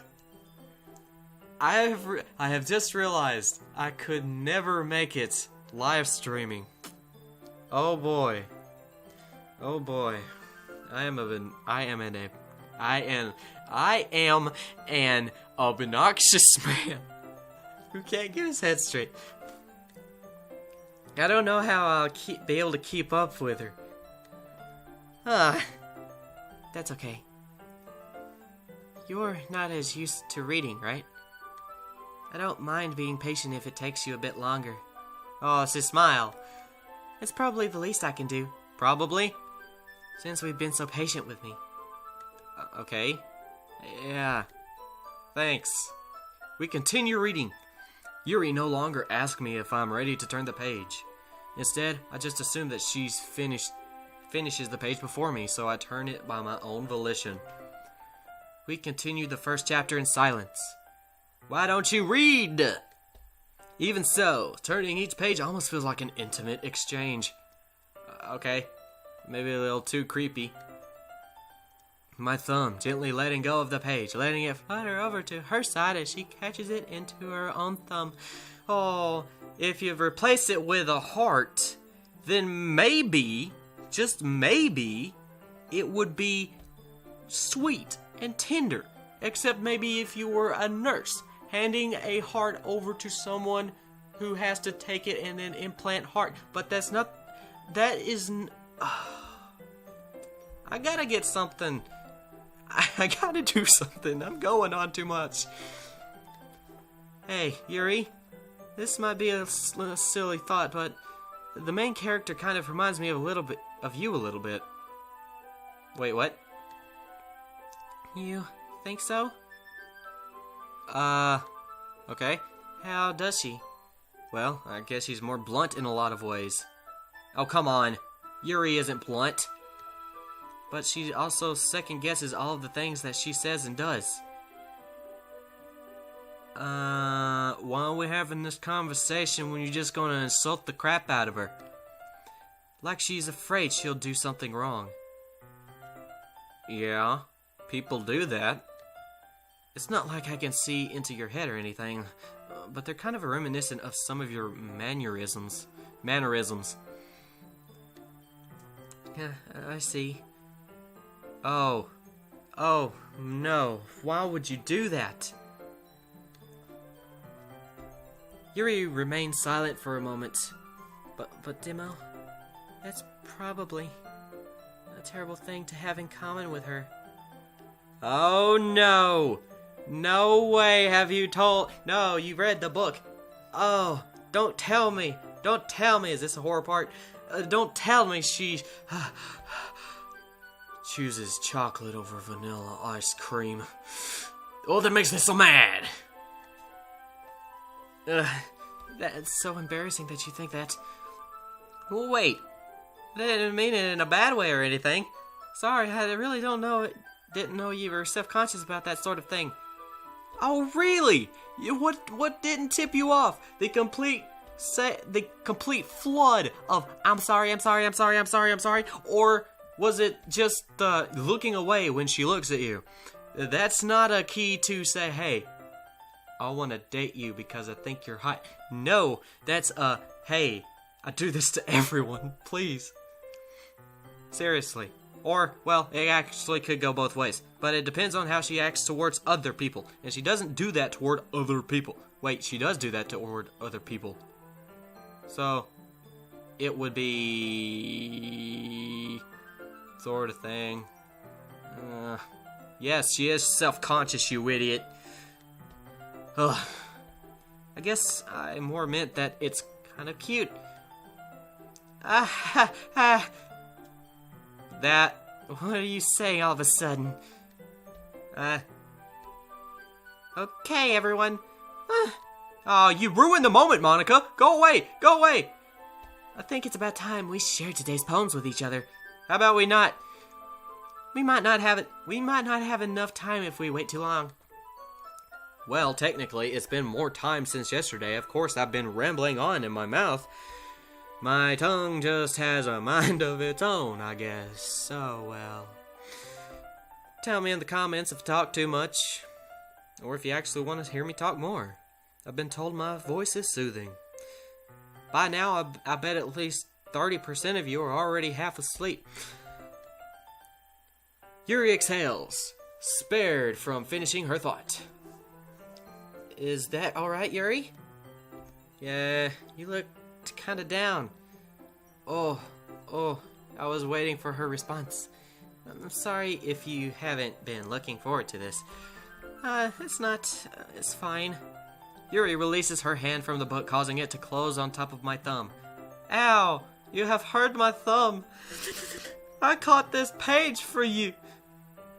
I have just realized I could never make it live streaming. Oh boy. I am an obnoxious man who can't get his head straight. I don't know how I'll be able to keep up with her. That's okay. You're not as used to reading, right? I don't mind being patient if it takes you a bit longer. Oh, it's a smile. It's probably the least I can do. Probably? Since we've been so patient with me. Okay. Yeah. Thanks. We continue reading. Yuri no longer asks me if I'm ready to turn the page. Instead, I just assume that she's finishes the page before me, so I turn it by my own volition. We continue the first chapter in silence. Why don't you read? Even so, turning each page almost feels like an intimate exchange. Okay, maybe a little too creepy. My thumb gently letting go of the page, letting it flutter over to her side as she catches it into her own thumb. Oh, if you replace it with a heart, then maybe, just maybe, it would be sweet and tender. Except maybe if you were a nurse, handing a heart over to someone who has to take it and then implant heart. But that's not, that is, I gotta get something. I gotta do something. I'm going on too much. Hey, Yuri. This might be a silly thought, but the main character kind of reminds me of you a little bit. Wait, what? You think so? Okay. How does she? Well, I guess she's more blunt in a lot of ways. Oh, come on. Yuri isn't blunt. But she also second-guesses all of the things that she says and does. Why are we having this conversation when you're just gonna insult the crap out of her? Like she's afraid she'll do something wrong. Yeah? people do that. It's not like I can see into your head or anything, but they're kind of reminiscent of some of your mannerisms. Yeah, I see. Oh, no. Why would you do that? Yuri remained silent for a moment. But Demo, that's probably a terrible thing to have in common with her. Oh, no. No way have you told... No, you read the book. Oh, don't tell me. Don't tell me. Is this a horror part? Don't tell me she... chooses chocolate over vanilla ice cream. Oh, that makes me so mad. That's so embarrassing that you think that. Well, wait. I didn't mean it in a bad way or anything. Sorry, I really didn't know you were self-conscious about that sort of thing. Oh, really? What didn't tip you off? The complete flood of I'm sorry, or was it just looking away when she looks at you? That's not a key to say, hey, I want to date you because I think you're hot. No, that's hey, I do this to everyone, please. Seriously. Or, well, it actually could go both ways. But it depends on how she acts towards other people. And she doesn't do that toward other people. Wait, she does do that toward other people. So, it would be... sort of thing. Yes, she is self-conscious, you idiot. Ugh. I guess I more meant that it's kind of cute. That... What are you saying all of a sudden? Okay, everyone. Oh, you ruined the moment, Monica! Go away! Go away! I think it's about time we shared today's poems with each other. How about we not? We might not have enough time if we wait too long. Well, technically, it's been more time since yesterday. Of course, I've been rambling on in my mouth. My tongue just has a mind of its own, I guess. Oh, well. Tell me in the comments if I talk too much, or if you actually want to hear me talk more. I've been told my voice is soothing. By now, I bet at least 30% of you are already half asleep. Yuri exhales, spared from finishing her thought. Is that alright, Yuri? Yeah, you look kinda down. Oh, I was waiting for her response. I'm sorry if you haven't been looking forward to this. It's fine. Yuri releases her hand from the book, causing it to close on top of my thumb. Ow! You have hurt my thumb. I caught this page for you.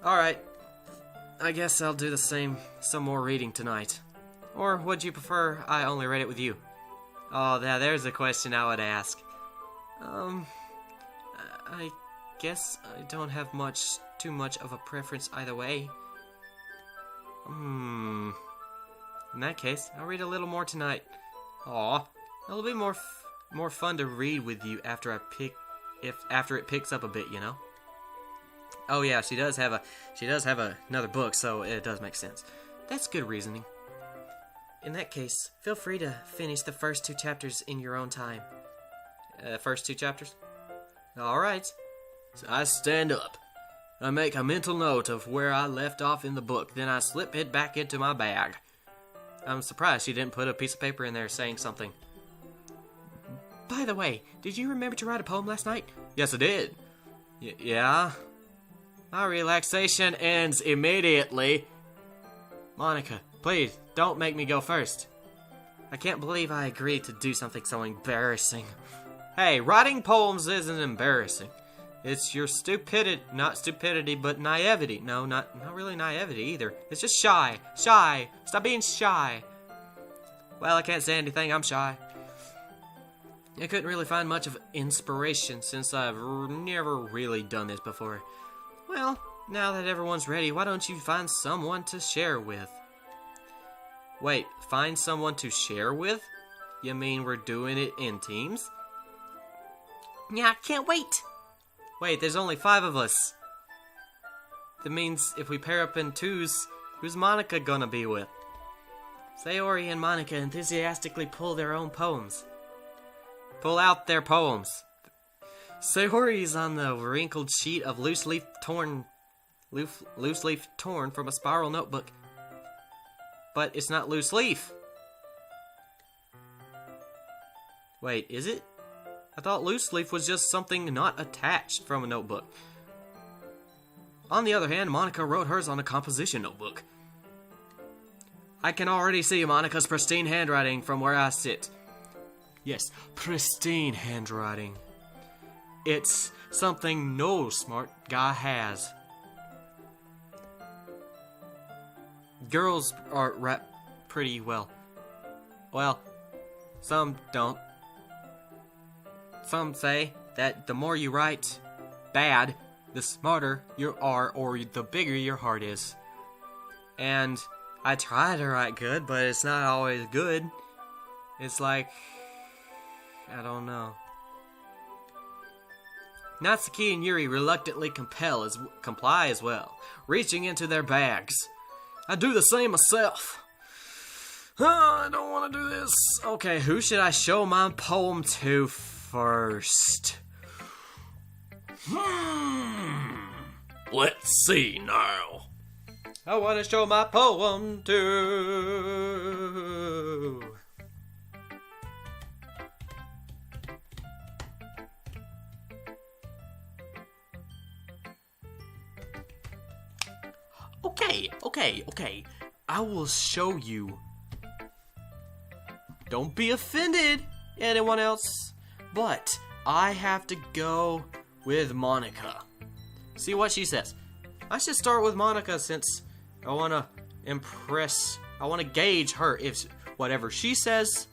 Alright. I guess I'll do the same. Some more reading tonight. Or would you prefer I only read it with you? Oh, there's a question I would ask. I guess I don't have too much of a preference either way. In that case, I'll read a little more tonight. Aw, it'll be more fun to read with you after it picks up a bit, you know. Oh yeah, she does have another book, so it does make sense. That's good reasoning. In that case, feel free to finish the first 2 chapters in your own time. First 2 chapters? Alright. So I stand up. I make a mental note of where I left off in the book, then I slip it back into my bag. I'm surprised she didn't put a piece of paper in there saying something. By the way, did you remember to write a poem last night? Yes, I did. Yeah? My relaxation ends immediately. Monica, please, don't make me go first. I can't believe I agreed to do something so embarrassing. Hey, writing poems isn't embarrassing. It's your not stupidity, but naivety. No, not really naivety either. It's just shy. Shy. Stop being shy. Well, I can't say anything, I'm shy. I couldn't really find much of inspiration since I've never really done this before. Well, now that everyone's ready, why don't you find someone to share with? Wait, find someone to share with? You mean we're doing it in teams? Yeah, I can't wait. Wait, there's only 5 of us. That means if we pair up in twos, who's Monica gonna be with? Sayori and Monica enthusiastically pull their own poems. Pull out their poems. Sayori's on the wrinkled sheet of loose leaf torn from a spiral notebook. But it's not loose leaf. Wait, is it? I thought loose leaf was just something not attached from a notebook. On the other hand, Monica wrote hers on a composition notebook. I can already see Monica's pristine handwriting from where I sit. Yes, pristine handwriting. It's something no smart guy has. Girls rap pretty well. Well, some don't. Some say that the more you write bad, the smarter you are, or the bigger your heart is. And I try to write good, but it's not always good. It's like, I don't know. Natsuki and Yuri reluctantly comply as well, reaching into their bags. I do the same myself. I don't want to do this. Okay, who should I show my poem to first? Let's see now. I want to show my poem to... Okay. I will show you. Don't be offended, anyone else. But I have to go with Monica. See what she says. I should start with Monica since I want to impress. I want to gauge her. If whatever she says,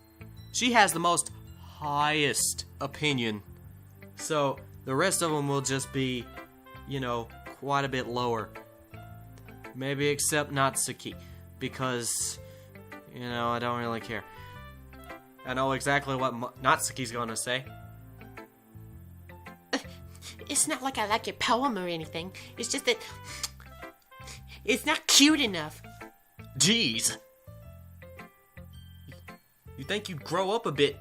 she has the most highest opinion. So the rest of them will just be, quite a bit lower. Maybe except Natsuki, because, I don't really care. I know exactly what Natsuki's gonna say. It's not like I like your poem or anything. It's just that it's not cute enough. Jeez. You think you'd grow up a bit,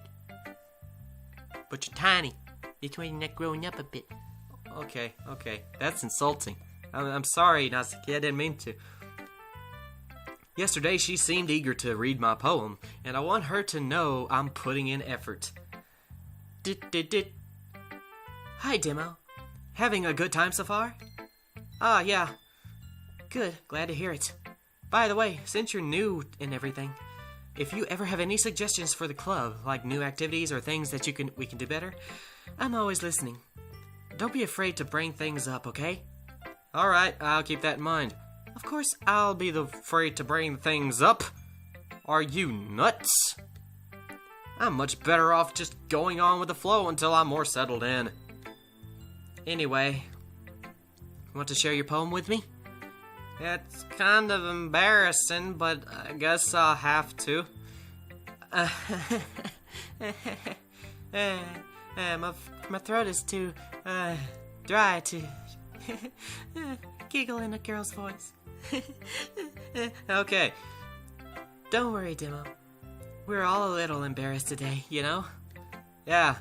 but you're tiny. That's why you're not growing up a bit. Okay. That's insulting. I'm sorry, Natsuki, I didn't mean to. Yesterday, she seemed eager to read my poem, and I want her to know I'm putting in effort. Hi, Demo. Having a good time so far? Ah, yeah. Good, glad to hear it. By the way, since you're new and everything, if you ever have any suggestions for the club, like new activities or things that we can do better, I'm always listening. Don't be afraid to bring things up, okay? Alright, I'll keep that in mind. Of course, I'll be afraid to bring things up. Are you nuts? I'm much better off just going on with the flow until I'm more settled in. Anyway, want to share your poem with me? It's kind of embarrassing, but I guess I'll have to. My throat is too dry to giggle in a girl's voice. Okay. Don't worry, Demo. We're all a little embarrassed today, Yeah. Yeah.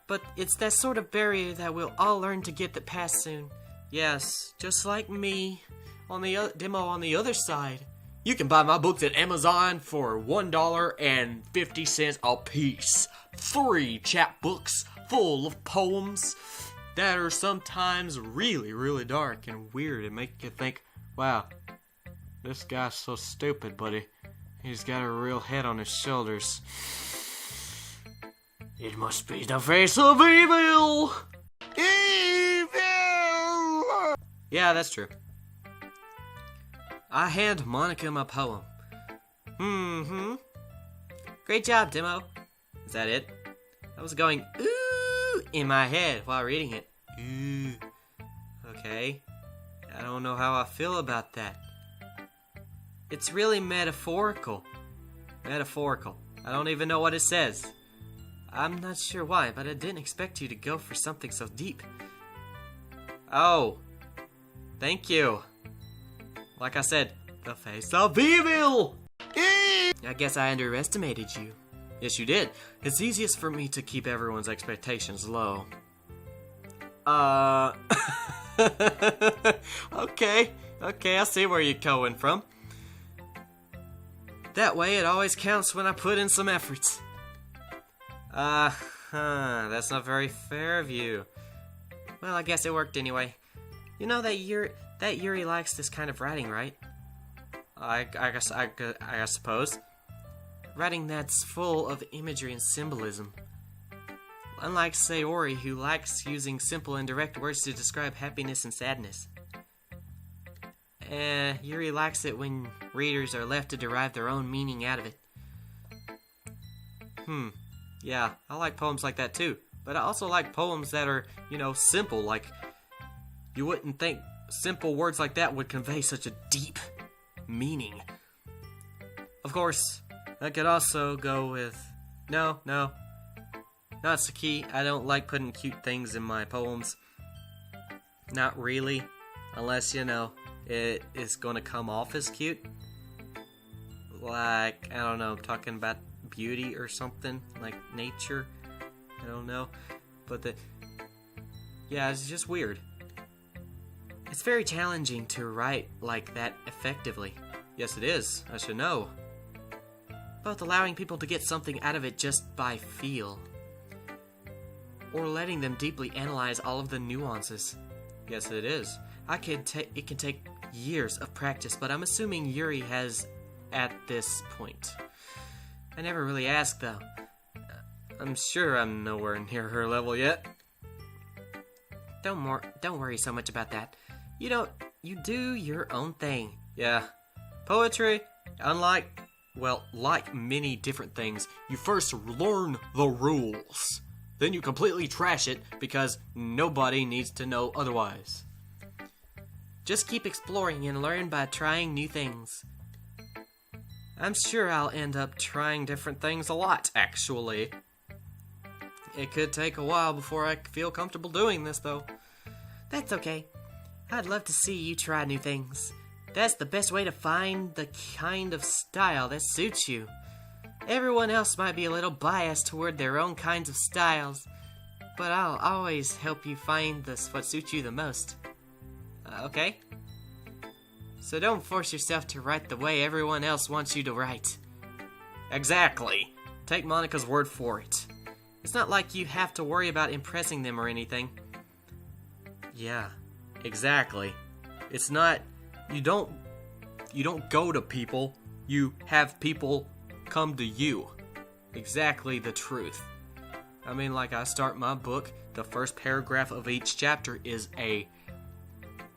But it's that sort of barrier that we'll all learn to get past soon. Yes, just like me. Demo on the other side. You can buy my books at Amazon for $1.50 a piece. 3 chapbooks full of poems that are sometimes really, really dark and weird and make you think, wow, this guy's so stupid, but he's got a real head on his shoulders. It must be the face of evil! Evil! Yeah, that's true. I hand Monica my poem. Great job, Demo. Is that it? I was going, ooh, in my head while reading it. Ooh. Okay. I don't know how I feel about that. It's really metaphorical. I don't even know what it says. I'm not sure why, but I didn't expect you to go for something so deep. Oh, thank you. Like I said, the face of evil! I guess I underestimated you. Yes, you did. It's easiest for me to keep everyone's expectations low. Okay, I see where you're going from. That way it always counts when I put in some efforts. That's not very fair of you. Well, I guess it worked anyway. You know that Yuri likes this kind of writing, right? I suppose. Writing that's full of imagery and symbolism. Unlike Sayori, who likes using simple and direct words to describe happiness and sadness. Yuri likes it when readers are left to derive their own meaning out of it. Yeah, I like poems like that too. But I also like poems that are, simple. Like, you wouldn't think simple words like that would convey such a deep meaning. Of course, I could also go with... No, not Saki. I don't like putting cute things in my poems. Not really. Unless, it is going to come off as cute. Like, I don't know, talking about beauty or something. Like nature. I don't know. But yeah, it's just weird. It's very challenging to write like that effectively. Yes, it is. I should know. Both allowing people to get something out of it just by feel, or letting them deeply analyze all of the nuances. Yes, it is. It can take years of practice, but I'm assuming Yuri has at this point. I never really asked, though. I'm sure I'm nowhere near her level yet. Don't worry so much about that. You do your own thing. Yeah. Poetry, like many different things, you first learn the rules. Then you completely trash it because nobody needs to know otherwise. Just keep exploring and learn by trying new things. I'm sure I'll end up trying different things a lot, actually. It could take a while before I feel comfortable doing this, though. That's okay. I'd love to see you try new things. That's the best way to find the kind of style that suits you. Everyone else might be a little biased toward their own kinds of styles, but I'll always help you find what suits you the most. Okay? So don't force yourself to write the way everyone else wants you to write. Exactly. Take Monica's word for it. It's not like you have to worry about impressing them or anything. Yeah, exactly. It's not... You don't go to people. You have people come to you. Exactly the truth. I mean, like, I start my book, the first paragraph of each chapter is a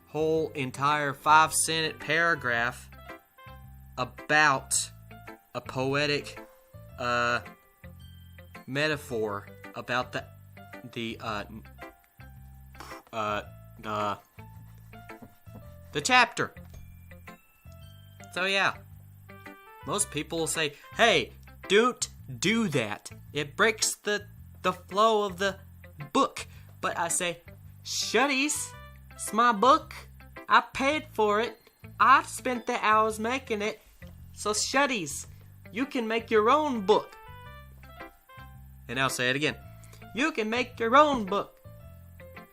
whole entire 5-sentence paragraph about a poetic metaphor about the chapter. So yeah, most people will say, hey, don't do that. It breaks the flow of the book. But I say, shutties, it's my book. I paid for it. I spent the hours making it. So shutties, you can make your own book. And I'll say it again. You can make your own book.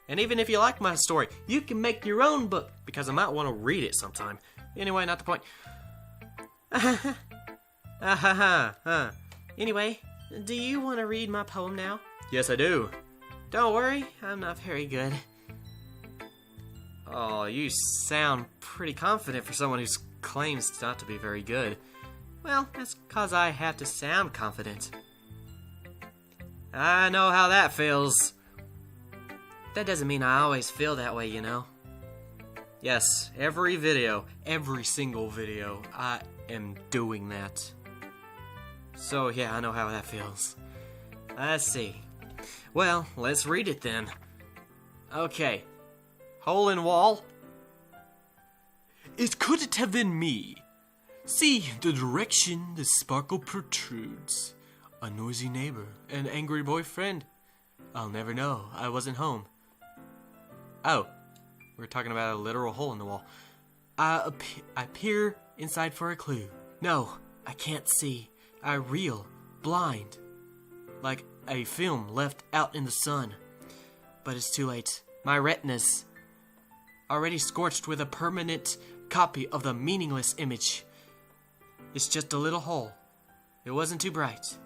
And even if you like my story, you can make your own book, because I might want to read it sometime. Anyway, not the point. Anyway, do you want to read my poem now? Yes, I do. Don't worry, I'm not very good. Oh, you sound pretty confident for someone who claims not to be very good. Well, that's because I have to sound confident. I know how that feels. That doesn't mean I always feel that way, Yes, every single video, I am doing that. So yeah, I know how that feels. I see. Well, let's read it then. Okay. Hole in wall. It couldn't have been me. See the direction the sparkle protrudes. A noisy neighbor, an angry boyfriend. I'll never know. I wasn't home. Oh, We're talking about a literal hole in the wall. I peer inside for a clue. No, I can't see. I reel, blind, like a film left out in the sun. But it's too late. My retina's already scorched with a permanent copy of the meaningless image. It's just a little hole. It wasn't too bright.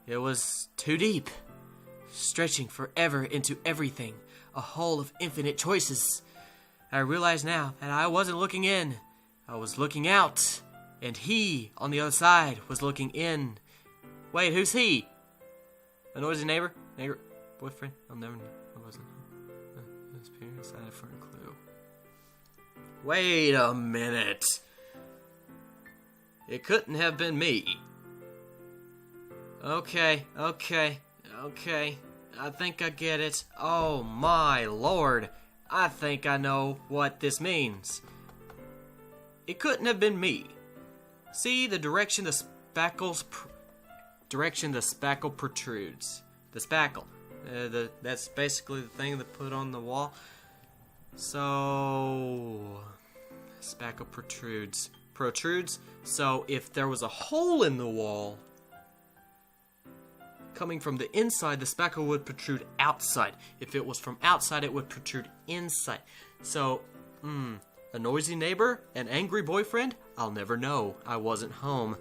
It was too deep, stretching forever into everything. A hole of infinite choices. I realize now that I wasn't looking in. I was looking out. And he, on the other side, was looking in. Wait, who's he? A noisy neighbor? Neighbor? Boyfriend? I'll never know. I wasn't. Decided for a clue. Wait a minute. It couldn't have been me. Okay. I think I get it. Oh my lord. I think I know what this means. It couldn't have been me. See the direction the spackle protrudes. The spackle. That's basically the thing that put on the wall. So spackle protrudes. So if there was a hole in the wall coming from the inside, the spackle would protrude outside. If it was from outside, it would protrude inside. So, a noisy neighbor, an angry boyfriend? I'll never know. I wasn't home.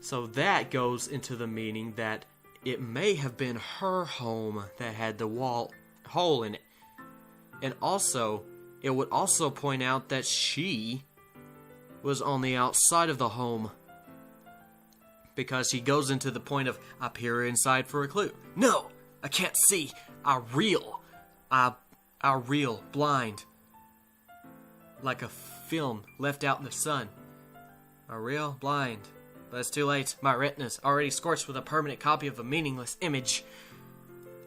So that goes into the meaning that it may have been her home that had the hole in it. And also, it would also point out that she was on the outside of the home. Because he goes into the point of, I peer inside for a clue. No, I can't see. I reel, blind. Like a film left out in the sun. I reel, blind. But it's too late. My retina's already scorched with a permanent copy of a meaningless image.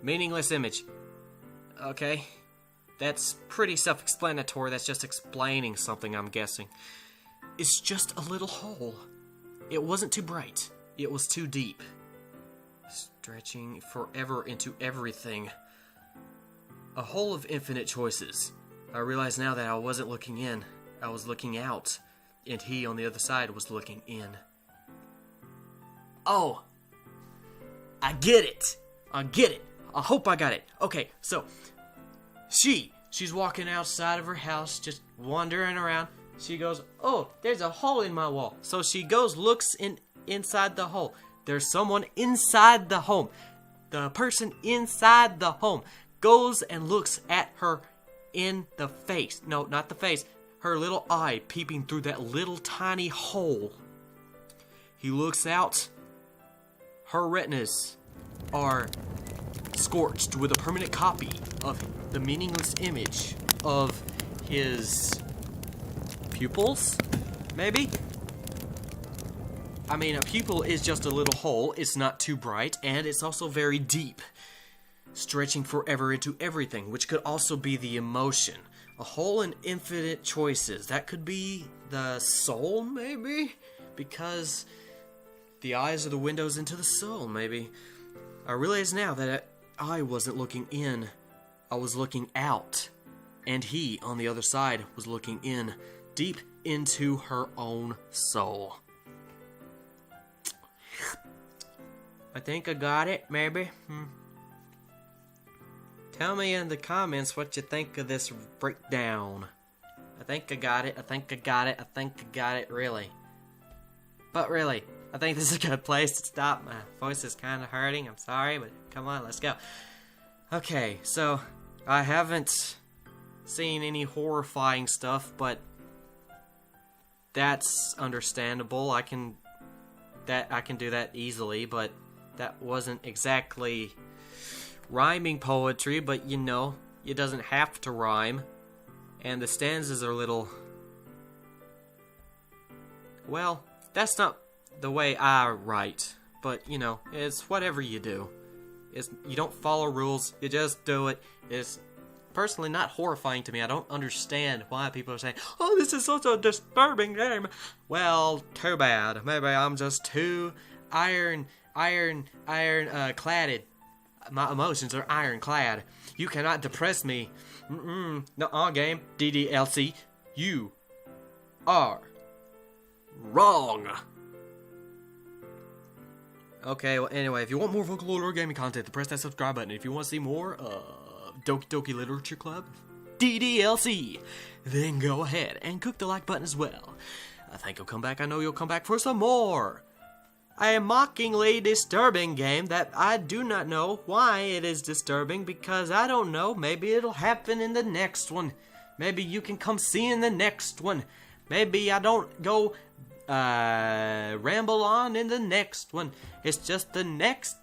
Meaningless image. Okay. That's pretty self-explanatory. That's just explaining something, I'm guessing. It's just a little hole. It wasn't too bright. It was too deep. Stretching forever into everything. A hole of infinite choices. I realize now that I wasn't looking in. I was looking out. And he on the other side was looking in. Oh! I get it! I hope I got it. Okay, so she's walking outside of her house, just wandering around. She goes, oh, there's a hole in my wall. So she goes, looks inside the hole. There's someone inside the home. The person inside the home goes and looks at her in the face. No, not the face. Her little eye peeping through that little tiny hole. He looks out. Her retinas are scorched with a permanent copy of the meaningless image of his pupils, maybe? I mean, a pupil is just a little hole. It's not too bright, and it's also very deep, stretching forever into everything, which could also be the emotion. A hole in infinite choices. That could be the soul, maybe? Because the eyes are the windows into the soul, maybe. I realize now that I wasn't looking in. I was looking out. And he, on the other side, was looking in, deep into her own soul. I think I got it, maybe. Tell me in the comments what you think of this breakdown. I think I got it, really. But really, I think this is a good place to stop. My voice is kind of hurting, I'm sorry, but come on, let's go. Okay, so, I haven't seen any horrifying stuff, but that's understandable. I can do that easily, but that wasn't exactly rhyming poetry, but you know, it doesn't have to rhyme. And the stanzas are little... Well, that's not the way I write, but you know, it's whatever you do. You don't follow rules, you just do it. It's personally not horrifying to me. I don't understand why people are saying, oh, this is such a disturbing game. Well, too bad. Maybe I'm just too iron cladded. My emotions are ironclad. You cannot depress me. Nuh-uh, game. DDLC. You are wrong. Okay, well, anyway, if you want more Vocaloid gaming content, then press that subscribe button. If you want to see more of Doki Doki Literature Club, DDLC, then go ahead and click the like button as well. I think you'll come back. I know you'll come back for some more. A mockingly disturbing game that I do not know why it is disturbing, because I don't know. Maybe it'll happen in the next one. Maybe you can come see in the next one. Maybe I don't go ramble on in the next one. It's just the next.